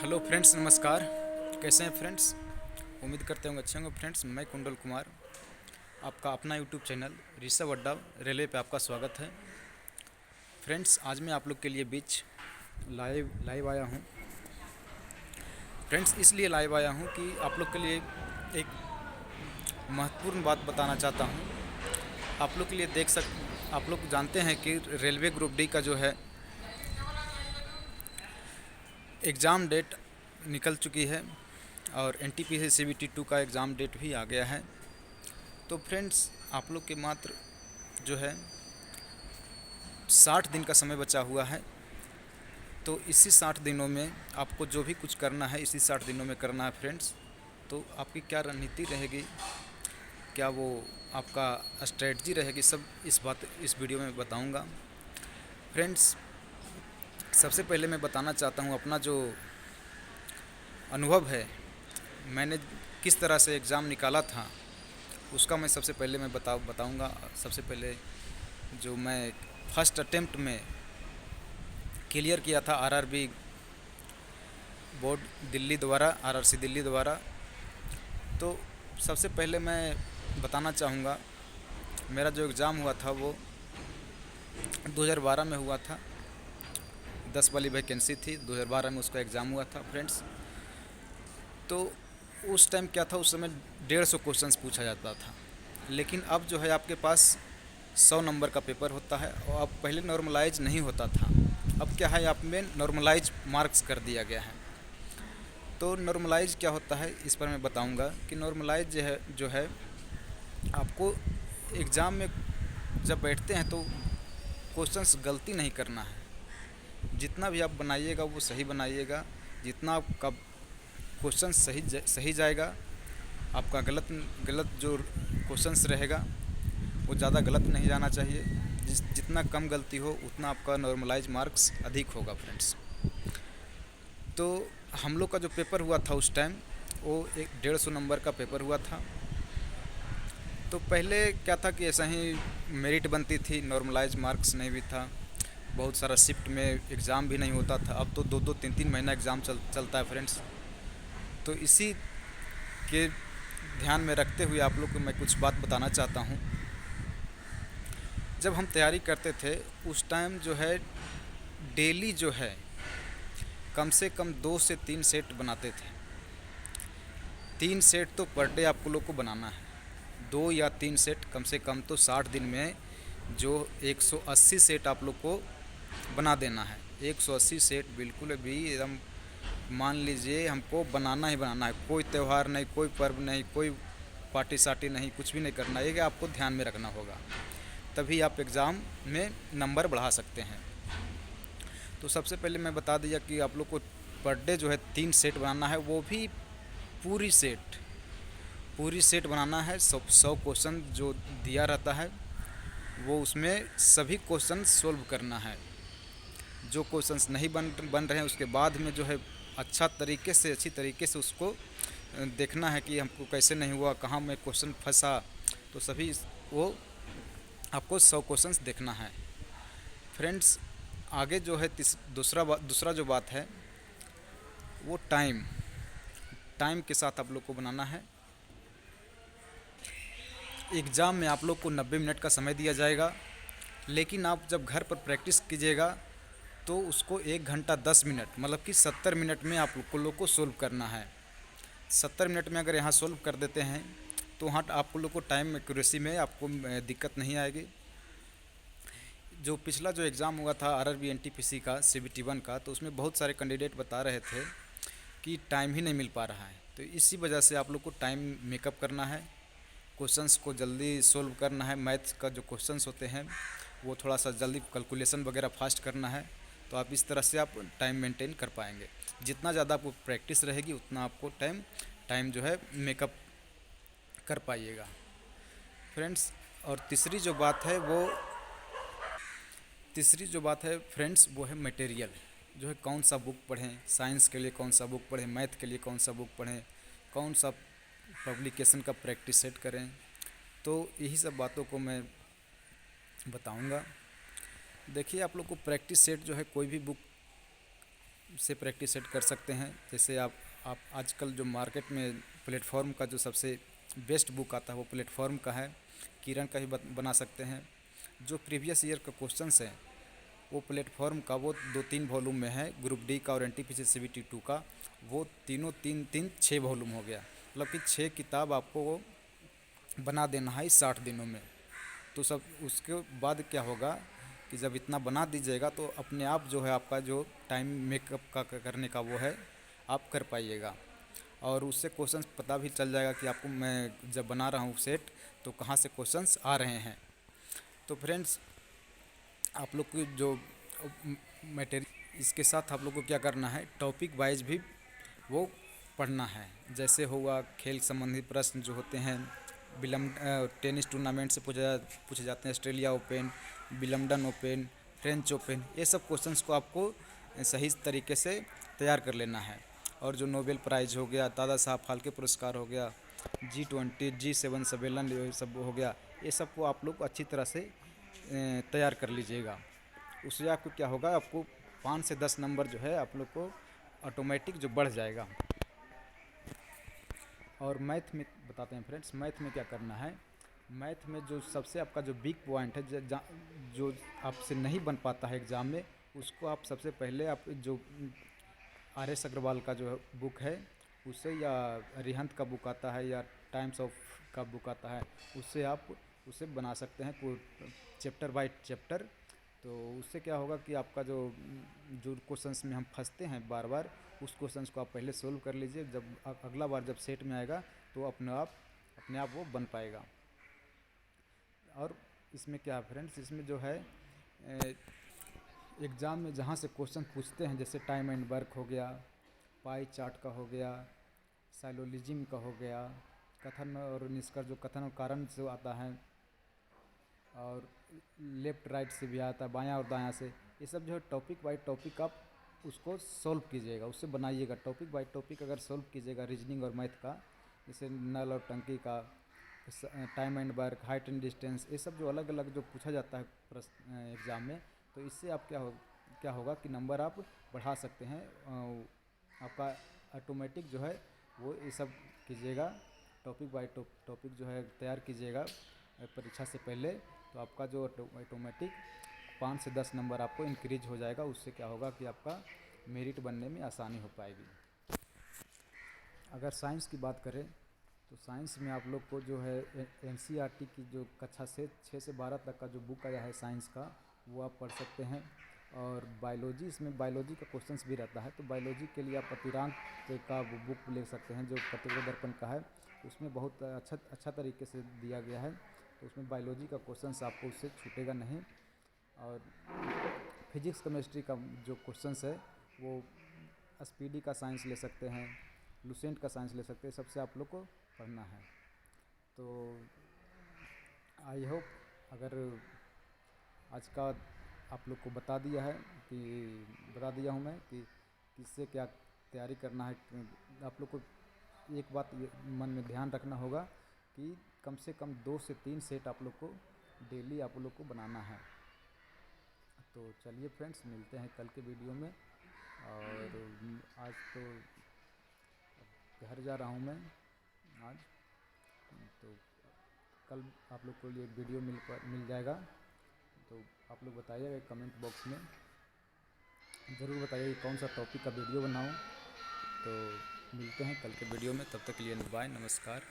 Hello friends, नमस्कार। कैसे हैं फ्रेंड्स? उम्मीद करते होंगे अच्छे होंगे फ्रेंड्स। मैं कुंडल कुमार, आपका अपना यूट्यूब चैनल ऋषभ अड्डा रेलवे पे आपका स्वागत है। फ्रेंड्स, आज मैं आप लोग के लिए बीच लाइव आया हूँ। फ्रेंड्स, इसलिए लाइव आया हूँ कि आप लोग के लिए एक महत्वपूर्ण बात बताना चाहता हूँ। आप लोग के लिए आप लोग जानते हैं कि रेलवे ग्रुप डी का जो है एग्ज़ाम डेट निकल चुकी है और NTPC CBT 2 का एग्ज़ाम डेट भी आ गया है। तो फ्रेंड्स, आप लोग के मात्र जो है 60 दिन का समय बचा हुआ है। तो इसी 60 दिनों में आपको जो भी कुछ करना है इसी 60 दिनों में करना है फ्रेंड्स। तो आपकी क्या रणनीति रहेगी, क्या वो आपका स्ट्रेटजी रहेगी, सब इस वीडियो में बताऊंगा। फ्रेंड्स, सबसे पहले मैं बताना चाहता हूँ अपना जो अनुभव है, मैंने किस तरह से एग्ज़ाम निकाला था उसका मैं सबसे पहले मैं बताऊंगा। सबसे पहले जो मैं फर्स्ट अटेम्प्ट में क्लियर किया था RRB बोर्ड दिल्ली द्वारा, RRC दिल्ली द्वारा। तो सबसे पहले मैं बताना चाहूँगा, मेरा जो एग्ज़ाम हुआ था वो 2012 में हुआ था। 10 वाली वैकेंसी थी, 2012 में उसका एग्ज़ाम हुआ था फ्रेंड्स। तो उस टाइम क्या था, उस समय 150 क्वेश्चंस पूछा जाता था। लेकिन अब जो है आपके पास 100 नंबर का पेपर होता है और अब पहले नॉर्मलाइज नहीं होता था। अब क्या है, आप में नॉर्मलाइज मार्क्स कर दिया गया है। तो नॉर्मलाइज क्या होता है इस पर मैं बताऊंगा कि नॉर्मलाइज जो है आपको एग्ज़ाम में जब बैठते हैं तो क्वेश्चंस गलती नहीं करना है। जितना भी आप बनाइएगा वो सही बनाइएगा। जितना आपका क्वेश्चन सही जाएगा, आपका गलत गलत जो क्वेश्चंस रहेगा वो ज़्यादा गलत नहीं जाना चाहिए। जितना कम गलती हो उतना आपका नॉर्मलाइज मार्क्स अधिक होगा फ्रेंड्स। तो हम लोग का जो पेपर हुआ था उस टाइम वो एक 150 नंबर का पेपर हुआ था। तो पहले क्या था कि ऐसा ही मेरिट बनती थी, नॉर्मलाइज मार्क्स नहीं भी था। बहुत सारा शिफ्ट में एग्ज़ाम भी नहीं होता था। अब तो 2-2 3-3 महीना एग्ज़ाम चलता है फ्रेंड्स। तो इसी के ध्यान में रखते हुए आप लोग को मैं कुछ बात बताना चाहता हूँ। जब हम तैयारी करते थे उस टाइम जो है डेली जो है कम से कम 2 से 3 सेट बनाते थे। 3 सेट तो पर डे आपको लोग को बनाना है। 2 या 3 सेट कम से कम तो 60 दिन में जो 180 सेट आप लोग को बना देना है। 180 सेट बिल्कुल भी एकदम मान लीजिए हमको बनाना ही बनाना है। कोई त्यौहार नहीं, कोई पर्व नहीं, कोई पार्टी सार्टी नहीं, कुछ भी नहीं करना है। ये आपको ध्यान में रखना होगा, तभी आप एग्ज़ाम में नंबर बढ़ा सकते हैं। तो सबसे पहले मैं बता दिया कि आप लोग को पर डे जो है 3 सेट बनाना है, वो भी पूरी सेट बनाना है। 100 क्वेश्चन जो दिया रहता है वो उसमें सभी क्वेश्चन सोल्व करना है। जो क्वेश्चंस नहीं बन रहे हैं उसके बाद में जो है अच्छी तरीके से उसको देखना है कि हमको कैसे नहीं हुआ, कहाँ में क्वेश्चन फंसा। तो सभी वो आपको 100 क्वेश्चंस देखना है फ्रेंड्स। आगे जो है दूसरा जो बात है वो टाइम के साथ आप लोग को बनाना है। एग्ज़ाम में आप लोग को 90 मिनट का समय दिया जाएगा, लेकिन आप जब घर पर प्रैक्टिस कीजिएगा तो उसको 1 घंटा 10 मिनट मतलब कि 70 मिनट में आप लोग को सोल्व करना है। 70 मिनट में अगर यहाँ सोल्व कर देते हैं तो वहाँ आप लोग को टाइम एक्यूरेसी में आपको दिक्कत नहीं आएगी। जो पिछला जो एग्ज़ाम हुआ था RRB NTPC का CBT 1 का, तो उसमें बहुत सारे कैंडिडेट बता रहे थे कि टाइम ही नहीं मिल पा रहा है। तो इसी वजह से आप लोग को टाइम मेकअप करना है, क्वेश्चंस को जल्दी सोल्व करना है। मैथ्स का जो क्वेश्चंस होते हैं वो थोड़ा सा जल्दी कैलकुलेशन वगैरह फास्ट करना है। तो आप इस तरह से आप टाइम मेंटेन कर पाएंगे। जितना ज़्यादा आपको प्रैक्टिस रहेगी उतना आपको टाइम जो है मेकअप कर पाइएगा फ्रेंड्स। और तीसरी जो बात है फ्रेंड्स वो है मटेरियल। जो है कौन सा बुक पढ़ें, साइंस के लिए कौन सा बुक पढ़ें, मैथ के लिए कौन सा बुक पढ़ें, कौन सा पब्लिकेशन का प्रैक्टिस सेट करें। तो यही सब बातों को मैं बताऊंगा। देखिए, आप लोग को प्रैक्टिस सेट जो है कोई भी बुक से प्रैक्टिस सेट कर सकते हैं। जैसे आप आजकल जो मार्केट में प्लेटफॉर्म का जो सबसे बेस्ट बुक आता है वो प्लेटफॉर्म का है, किरण का भी बना सकते हैं। जो प्रीवियस ईयर का क्वेश्चंस है वो प्लेटफॉर्म का वो 2-3 वॉल्यूम में है, ग्रुप डी का और एनटीपीसी सीबीटी 2 का, वो तीनों 3-3 6 वॉल्यूम हो गया। मतलब कि 6 किताब आपको वो बना देना है इस 60 दिनों में। तो सब उसके बाद क्या होगा कि जब इतना बना दीजिएगा तो अपने आप जो है आपका जो टाइम मेकअप का करने का वो है आप कर पाइएगा। और उससे क्वेश्चंस पता भी चल जाएगा कि आपको मैं जब बना रहा हूँ सेट तो कहाँ से क्वेश्चंस आ रहे हैं। तो फ्रेंड्स, आप लोग की जो मटेरियल, इसके साथ आप लोग को क्या करना है, टॉपिक वाइज भी वो पढ़ना है। जैसे हुआ खेल संबंधी प्रश्न जो होते हैं, टेनिस टूर्नामेंट से पूछे जाते हैं, Australia Open, Wimbledon Open, French Open, ये सब क्वेश्चंस को आपको सही तरीके से तैयार कर लेना है। और जो नोबेल प्राइज़ हो गया, दादा साहब फाल्के पुरस्कार हो गया, G20 G7 सम्मेलन ये सब हो गया, ये सब को आप लोग अच्छी तरह से तैयार कर लीजिएगा। उससे आपको क्या होगा, आपको 5 से 10 नंबर जो है आप लोग को ऑटोमेटिक जो बढ़ जाएगा। और मैथ में बताते हैं फ्रेंड्स, मैथ में क्या करना है। मैथ में जो सबसे आपका जो वीक पॉइंट है, जो आपसे नहीं बन पाता है एग्ज़ाम में, उसको आप सबसे पहले आप जो RS अग्रवाल का जो बुक है उससे, या अरिहंत का बुक आता है, या टाइम्स ऑफ का बुक आता है, उससे आप उसे बना सकते हैं चैप्टर बाय चैप्टर। तो उससे क्या होगा कि आपका जो जो क्वेश्चंस में हम फंसते हैं बार बार, उस क्वेश्चंस को आप पहले सोल्व कर लीजिए। जब अगला बार जब सेट में आएगा तो अपने आप वो बन पाएगा। और इसमें क्या है फ्रेंड्स, इसमें जो है एग्ज़ाम में जहाँ से क्वेश्चन पूछते हैं, जैसे टाइम एंड वर्क हो गया, पाई चार्ट का हो गया, साइलोलिज्म का हो गया, कथन और निष्कर्ष जो कथन और कारण से आता है, और लेफ़्ट राइट से भी आता है, बायां और दायां से, ये सब जो है टॉपिक बाय टॉपिक आप उसको सॉल्व कीजिएगा, उससे बनाइएगा। टॉपिक बाय टॉपिक अगर सॉल्व कीजिएगा रीजनिंग और मैथ का, जैसे नल और टंकी का, time and work, height and distance, ये सब जो अलग अलग जो पूछा जाता है प्रश्न एग्ज़ाम में, तो इससे आप क्या होगा कि नंबर आप बढ़ा सकते हैं। आपका ऑटोमेटिक जो है वो ये सब कीजिएगा, टॉपिक बाय टॉपिक जो है तैयार कीजिएगा परीक्षा से पहले, तो आपका जो ऑटोमेटिक 5 से 10 नंबर आपको इंक्रीज हो जाएगा। उससे क्या होगा कि आपका मेरिट बनने में आसानी हो पाएगी। अगर साइंस की बात करें तो साइंस में आप लोग को जो है NCERT की जो कक्षा से 6 से 12 तक का जो बुक आया है साइंस का, वो आप पढ़ सकते हैं। और बायोलॉजी, इसमें बायोलॉजी का क्वेश्चंस भी रहता है, तो बायोलॉजी के लिए आप अतिरांत का वो बुक ले सकते हैं जो प्रतिवेदन दर्पण का है। उसमें बहुत अच्छा तरीके से दिया गया है, तो उसमें बायोलॉजी का क्वेश्चंस आपको उससे छूटेगा नहीं। और फिजिक्स केमिस्ट्री का जो क्वेश्चंस है वो SPD का साइंस ले सकते हैं, लुसेंट का साइंस ले सकते हैं, सबसे आप लोग को पढ़ना है। तो आई होप अगर आज का आप लोग को बता दिया हूँ मैं कि किससे क्या तैयारी करना है। आप लोग को एक बात मन में ध्यान रखना होगा कि कम से कम 2 से 3 सेट आप लोग को डेली आप लोग को बनाना है। तो चलिए फ्रेंड्स, मिलते हैं कल के वीडियो में। और आज तो घर जा रहा हूँ मैं आज, तो कल आप लोग को लिए वीडियो मिल जाएगा। तो आप लोग बताइएगा कमेंट बॉक्स में, ज़रूर बताइए कौन सा टॉपिक का वीडियो बनाऊँ। तो मिलते हैं कल के वीडियो में, तब तक के लिए बाय, नमस्कार।